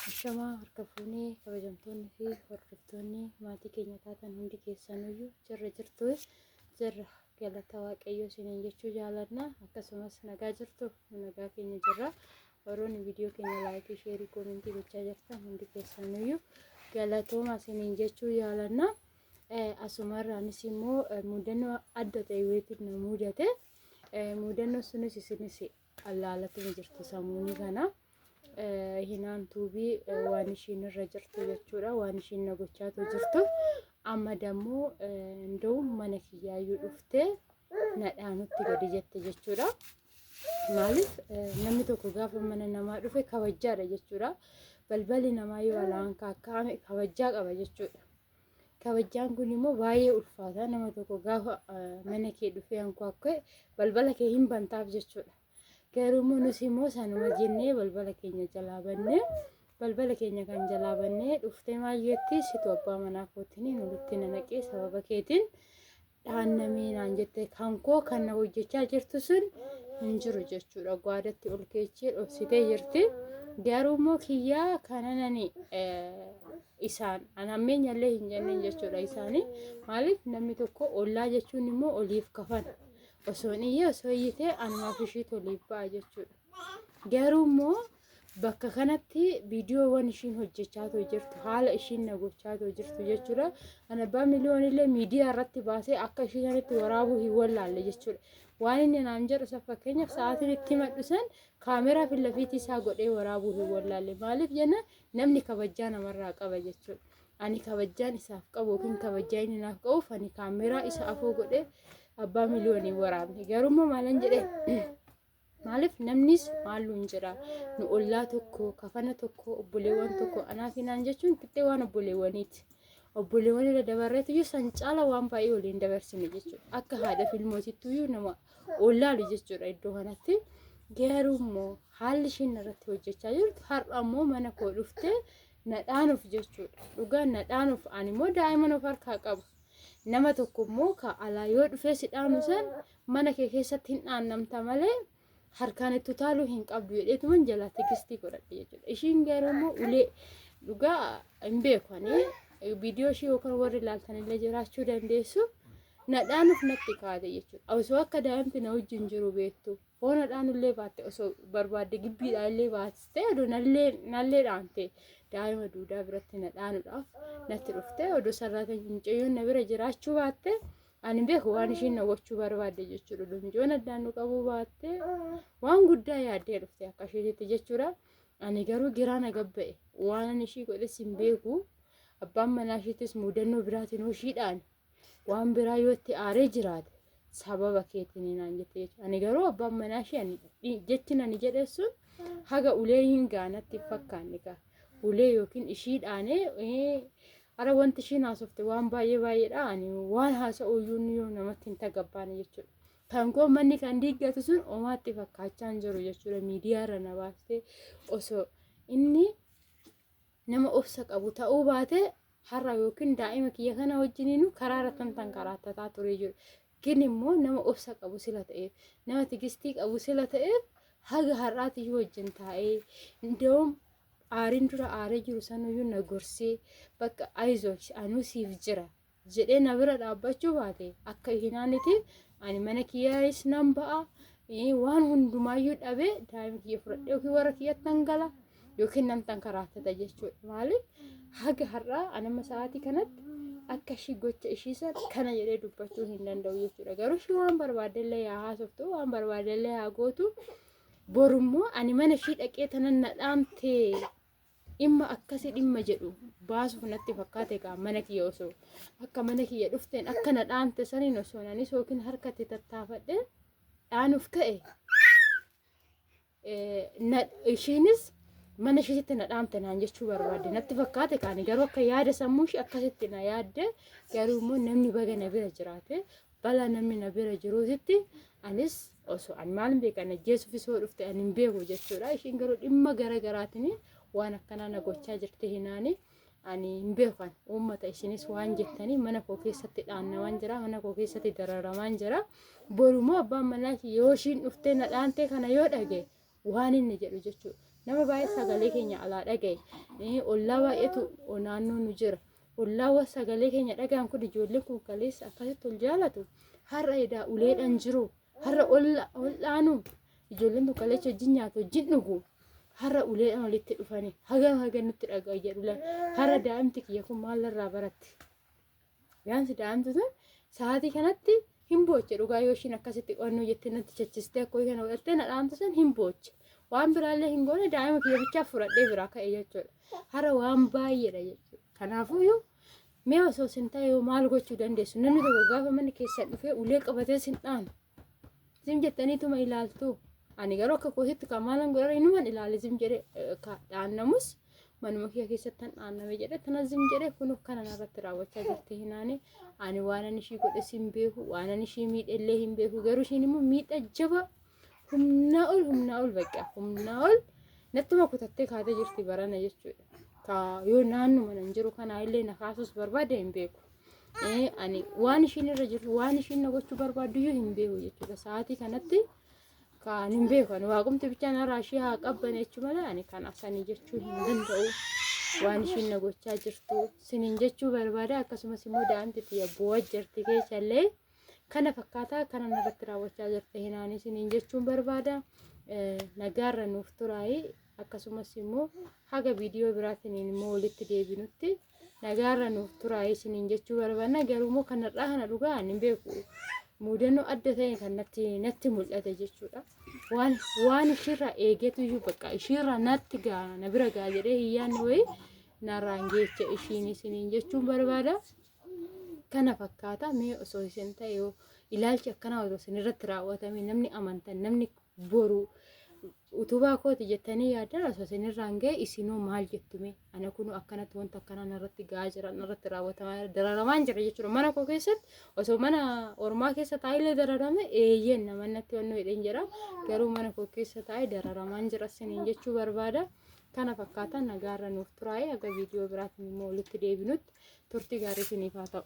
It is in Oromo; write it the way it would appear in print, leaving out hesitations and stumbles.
Ashamaa harka fuunee kabajamtoonni fi hordoftoonni maatii keenya taatan hundi keessanuyyuu jirra jirtu jirra galata waaqayyoo isiniin jechuu jaalanna. Akkasumas nagaa jirtu nagaa keenya jirra. Warroonni viidiyoo keenya laayikii sheerii koomentii gochaa jirtan hundi keessanuyyuu galatooma isiniin jechuu jaalanna. Asumarraanis immoo mudannoo adda ta'e weetiin na mudate mudannoo sunis isinis allaalatuma jirtu sammuuni kana. Hinaan tuubii waan ishiin irra jirtu jechuudha, waan ishiin na gochaatu jirtu. Amma dammoo ndoo mana kiyyaayyuu dhuftee nadhaanutti gadi jette jechuudha. Maaliif namni tokko gaafa mana namaa dhufe kabajaadha jechuudha. Balballi namaa yoo alaan kaakkaame kabajaa qaba jechuudha. Kabajaan kun immoo baay'ee ulfaata. Nama tokko gaafa mana kee dhufee hanqaaqee balbala kee hin bantaaf jechuudha. Garuu nus immoo sanuma jennee balbala keenya jalaa bannee balbala keenya kan jalaa bannee dhuftee maal jetti situ abbaa manaa kootiin nutti nanaqee sababa keetiin dhaannamee naan jette kan koo kan na hojjechaa jirtu sun hin jiru jechuudha. Gwaadatti ol keechee dhoksitee jirti. Garuu immoo kiyyaa kananani isaan anammeenyallee hin jenneen jechuudha isaanii. Maaliif namni tokko ollaa jechuun immoo oliif kafana. Osoo iyyitee anumaaf ishii toliif ba'a jechuudha. Garuu immoo bakka kanatti viidiyoowwan ishiin hojjechaatoo jirtu haala ishiin na gochaatoo jirtu jechuudha. Ana abbaa miliyoonillee miidiyaa irratti baasee akka ishii sanitti waraabuu hin wallaalle jechuudha. Waan inni naan jedhu isa fakkeenyaaf sa'aatiin itti madhu san kaameraa fi lafiitii isaa godhee waraabuu hin wallaalle. Maaliif jenna namni kabajaa namarraa qaba jechuudha. Ani kabajaan isaaf qabu yookiin kabajaa inni naaf qabuuf ani kaameraa isa afoo godhee abbaa miliyoonii waraabne. Garuu immoo maalan jedhee maaliif namnis maalluun jira nu ollaa tokko kafana tokko obboleewwan tokko anaaf hinaan jechuun qixxee waan obboleewwaniiti. Obboleewwan irra dabarreetuyyuu san caala waan baay'ee waliin dabarsine jechuudha. Akka haadha filmootittuyyuu nama ollaalu jechuudha iddoo kanatti. Garuu immoo haalli ishiin irratti hojjechaa jirtu har'a immoo mana koo dhuftee nadhaanuuf jechuudha. Dhugaan nadhaanuuf ani immoo daa'imman of harkaa qabu. Nama tokko immoo ka alaa yoo dhufee si dhaanu san mana kee keessatti hin dhaannamta malee harkaan itti utaaluu hin qabdu jedheetuman jalaa tigistii godhadhe jechuudha. Ishiin garuu immoo ulee dhugaa hin beekani viidiyoo ishii yookaan warri ilaaltanillee jiraachuu dandeessu nadhaanuuf natti kaate jechuudha. Osoo akka daa'imti na wajjin jiru beektu hoo nadhaanullee baatte osoo barbaadde gibbiidhaallee baatiste odoo nallee dhaante daa'ima duudaa biratti nadhaanuudhaaf natti dhufte odoo sarraatan mucayyoon na bira jiraachuu baatte ani beeku waan ishiin na gochuu barbaadde jechuudha. Lumjoon addaannu qabuu baatte waan guddaa yaaddee dhufte akka isheetitti jechuudha. Ani garuu giraa na gabba'e waan ishii godhes hin beeku. Abbaan manaa ishiitis mudannoo biraatiin hooshiidhaan waan biraa yoo itti aaree jiraate sababa keetiin naan jette jechuudha. Ani garuu abbaan manaa ishee jechin ani jedheessuun haga ulee hin gaanatti fakkaanne gaa. Ulee yookiin ishiidhaanee ara wanti ishiin haasofte waan baay'eedha. Ani waan haasa'uyyuu yoo namatti hin tagabbaane jechuudha. Kan koo manni kan diiggatu sun omaatti fakkaachaa hin jiru jechuudha. Miidiyaa irra na baastee osoo inni nama obsa qabu ta'uu baate har'a yookiin daa'ima kiyya kana wajjiniinu karaarra tan karaattataa ture jiru. Gin immoo nama obsa qabu sila ta'eef nama tigistii qabu sila ta'eef haga har'aati wajjin taa'ee indoom aariin dura aaree jiru sanuyyuu na gorsee bakka ayizoosh anuu siif jira jedhee na bira dhaabbachuu baate akka hinaanitiif ani mana kiyyaayis nan ba'a waan hundumaayyuu dhabee daa'ima kiyya fudhadhee yookiin warra kiyyattan gala yookiin namtan karaattata jechuudha. Maaliif haga har'aa anama sa'aatii kanatti akka ishii gocha ishiisan kana jedhee dubbachuu hin danda'u jechuudha. Garuu ishii waan barbaadellee yaa haasoftu waan barbaadellee yaa gootu borummoo ani mana ishii dhaqee tanan nadhaamtee dhimma akkasii dhimma jedhu baasuuf natti fakkaate gaa mana kiyya osoo akka mana kiyya dhufteen akka nadhaamte saniin osoo nanis yookiin harkatti tattaafadhe dhaanuuf ka'e ishiinis mana ishiitti nadhaamte naan jechuu barbaadde natti fakkaate kaani. Garuu akka yaada sammuu ishii akkasitti na yaadde garuu immoo namni baga na bira jiraate bala namni na bira jiruutitti anis osoo ani maal hin beekan ajjeesuuf isoo dhufte ani hin beeku jechuudha. Ishiin garuu dhimma garaagaraatiin waan akkanaa na gochaa jirte hinaani ani hin beekan uummata isinis waan jettanii mana koo keessatti dhaannamaan jira mana koo keessatti dararamaan jira. Borumoo abbaan manaa yoo ishiin dhuftee na dhaantee kana yoo dhage waan inni jedhu jechuudha. nama baay'ee sagalee keenya alaa dhagaye ollaa baay'eetu naannoo nu jira ollaa wa sagalee keenya dhagaan kun ijoolleen kun kaleessa akkasitti ol jaalatu har'a edaa uleedhaan jiru har'a ollaanu ijoolleen kun kaleessa wajjin nyaatu wajjin dhugu har'a uleedhaan walitti dhufanii haga nutti dhaga'a jedhu har'a daa'imti kiyya kun maalirraa baratti yaansi daa'imti sun sa'aatii kanatti hin booche dhugaa yoo ishiin akkasitti qonnuu jettee natti chachistee akkoo kana godhattee na dhaamtu sun hin booche waan biraallee hin goone daa'ima kiyya bichaa fudhadhee biraa ka'e jechuudha har'a waan baay'eedha jechuudha kanaafuu mee osoo sin ta'e maal gochuu dandeessu namni tokko gaafa mana keessan dhufee ulee qabatee sin dhaanu sim jettaniituma ilaaltu ani garuu akka kootitti kan maalan godhara inuman ilaale sim jedhe dhaannamus manuma kiyya keessatti tan dhaanname jedhe tana sim jedhe kun kana narratti raawwachaa jirti hinaani ani waan ani ishii godhe sin beeku waan ani ishii miidhellee hin beeku garuu ishiin immoo miidha jaba humnaa ol baqa humnaa ol nattuma kutattee kaatee jirti barana jechuudha yoo naannuma nan jiru kana illee na kaasuus barbaade hin beeku ani waan ishiin irra jiru waan ishiin na gochuu barbaaddu hin beeku jechuudha sa'aatii kanatti kan hin beeku ani waaqumti bichaan har'a ishee haa qabbane jechuu malee ani kan asanii jechuu hin danda'u waan ishiin na gochaa jirtu sinin jechuu barbaada akkasumas immoo daa'imti xiyya bu'aa jirti keessallee kana fakkaataa kana narratti raawwachaa jirti hinaanii sinin jechuun barbaada nagaarra nuuf turaayii akkasumas immoo haga viidiyoo biraatiin immoo walitti deebinutti nagaarra nuuf turaayii sinin jechuu barbaadna garuu immoo kanarraa kana dhugaa hin beeku mudannoo adda ta'e kan natti mul'ate jechuudha waan ishirraa eegetu iyyuu bakka ishirraa natti gaa na bira gaa jedhee hiyyaanni wayii narraan geecha ishiin sinin jechuun barbaada kana fakkaata mee osoo isin ta'e ilaalchi akkanaa osoo isin irratti raawwatame namni amantan namni boru utubaa kooti jettanii yaadan osoo isin irraan ga'e isinoo maal jettume ana kunu akkanatti wanta akkanaa narratti ga'aa jira narratti raawwatamaa dararamaan jira jechuudha mana koo keessatti osoo mana ormaa keessa taa'illee dararame eeyyeen namannatti wannoo hidheen jira garuu mana koo keessa taa'ee dararamaan jira siniin jechuu barbaada kana fakkaata nagaarra nuuf turaa'ee haga viidiyoo biraatiin immoo walitti deebinutti turtii gaarii isiniif haa ta'u.